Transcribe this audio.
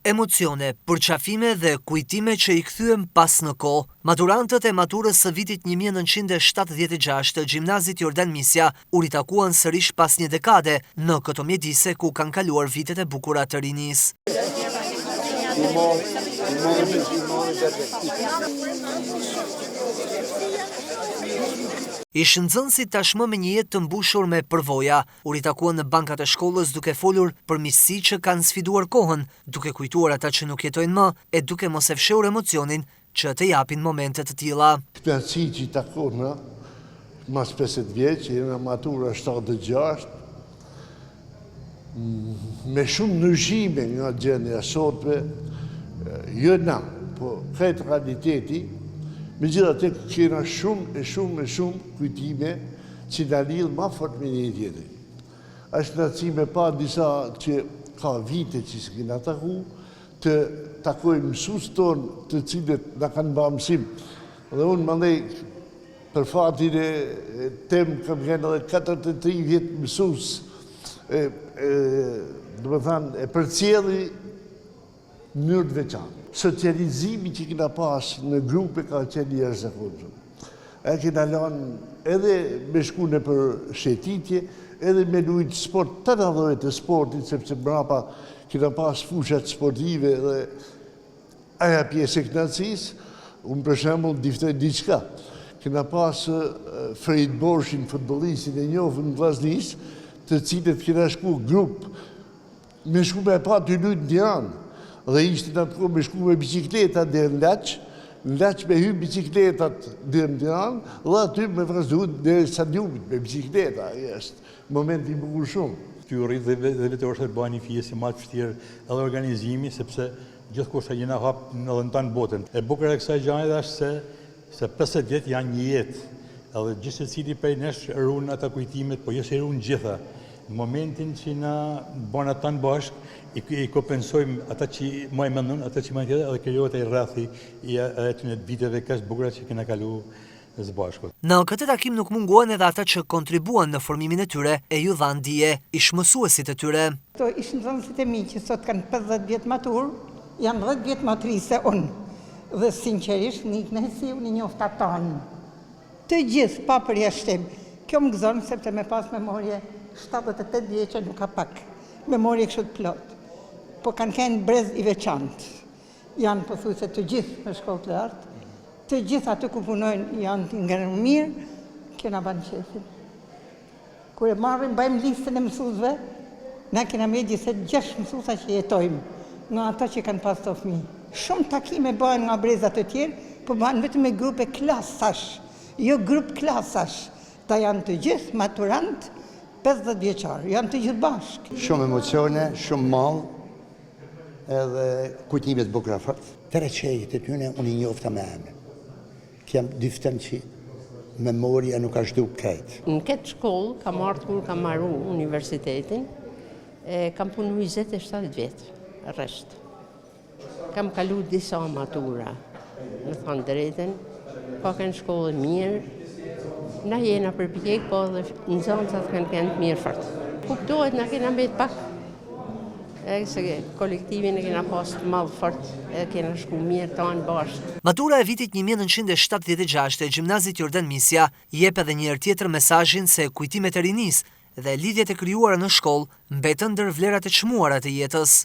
Emocione, përqafime dhe kujtime që i kthyen pas në kohë. Maturantët e maturës së vitit 1976 të Gjimnazit Jordan Misja u ritakuan sërish pas një dekade në këto mjedise ku kanë kaluar vitet e bukura të rinisë. Ishtë nxënësit tashmë me një jetë të mbushur me përvoja, u ritakuan në bankat e shkollës duke folur për miqësi që kanë sfiduar kohën, duke kujtuar ata që nuk jetojnë më e duke mos e fshehur emocionin që të japin momente të tilla. Kënaqësi që i takon, mas 50 vjeç, jena matura 76, me shumë ndryshime nga gjendja sotme, jo na, po këtë realiteti. Megjithatë kena shumë kujtime që na lidh më fort me një tjetrin. Është kënaqësi me pa disa që ka vite që s'kena taku, të takojmë mësues tonë të cilët na kanë bërë mësim. Dhe unë mandej për fatin e tem kam qenë edhe 43 vjet mësues. Do të thënë e përcjelli në mënyrë të veçantë. Socializimi që kena pas në grupe ka qenë jashtëzakonshëm. E kena lanë edhe me shku në për shëtitje, edhe me lujtë sport, të në dhojët e sportit, sepse mbrapa kena pas fushat sportive dhe aja pjesë e kënaqësisë, unë për shembull diftoj diçka. Kena pas Frejt Borshin, futbollistin e njohur në Vllaznis, të cilët kena shku grup, me shku me pa të lujtë në Tiranë. Dhe ishte në të kohë me shku me bicikletat dhe në Laç me hy bicikletat dhe në Tiranë, dhe aty me vazhdu dhe stadiumit me bicikleta, është moment i bukur shumë. Ty u rrit dhe vetë është të bëha një fije si ma të vështirë edhe organizimi, sepse gjithkusht e jena hap edhe në tanë botën. E bukur e kësaj gjanje është se 50 vjet janë një jetë, edhe gjithë secili prej nesh ruan ata kujtimet, po jo se ruan gjitha. Në momentin që na bën ata në bashkë, i kompensojmë ata që më e mendon, ata që më tjetër, edhe krijohet ai rrethi i atyre viteve kaq bukura që kena kaluar së bashku. Në këtë takim nuk munguan edhe ata që kontribuan në formimin e tyre e ju dhan dije, ish mësuesit e tyre. Këto ishin nxënësit e mi që sot kanë 50 vjet matur, janë 10 vjet më të ri se unë. Dhe sinqerisht një kënaqësi unë njofta tonë. Të gjithë pa përjashtim. Kjo më gëzon sepse me pas memorie 78 vjeçë nuk ka pak. Memorie kështu të plot. Po kanë qenë brez i veçantë. Janë pothuajse të gjithë në shkollë të lartë, të gjithë aty ku punojnë janë të ngërë mirë, kena banë qefin. Kur e marrim, bëjmë listën e mësuesve, na kena me gjithë 6 mësuesa që jetojmë, nga ata që kanë pas të fëmijë. Shumë takime bëhen nga brezat të tjerë, po bëhen vetëm me grupe klasash, jo grup klasash. Ta janë të gjithë maturantë, 50 vjeçar, janë të gjithë bashkë. Shumë emocione, shumë mall, edhe kujtimet bukura fort. Tre çejt e tyne unë i njofta me emër. Kam dyftën që memoria nuk ka zhdu këtë. Në këtë shkollë kam ardhur kur kam marru universitetin, kam punu 27 vjetë rresht. Kam kalu disa matura, në thënë drejten, pa kanë shkollë mirë, na jena përpjek, po dhe nxënësat kanë qenë mirë fort. Kuptohet na kena mbet pak, se kolektivin e kena pas të madh fort, e kena shku mirë tanë bashkë. Matura e vitit 1976 e Gjimnazit Jordan Misja jep edhe një herë tjetër mesazhin se kujtimet e rinisë dhe lidhjet e krijuara në shkollë mbetën ndër vlerat e çmuara të jetës.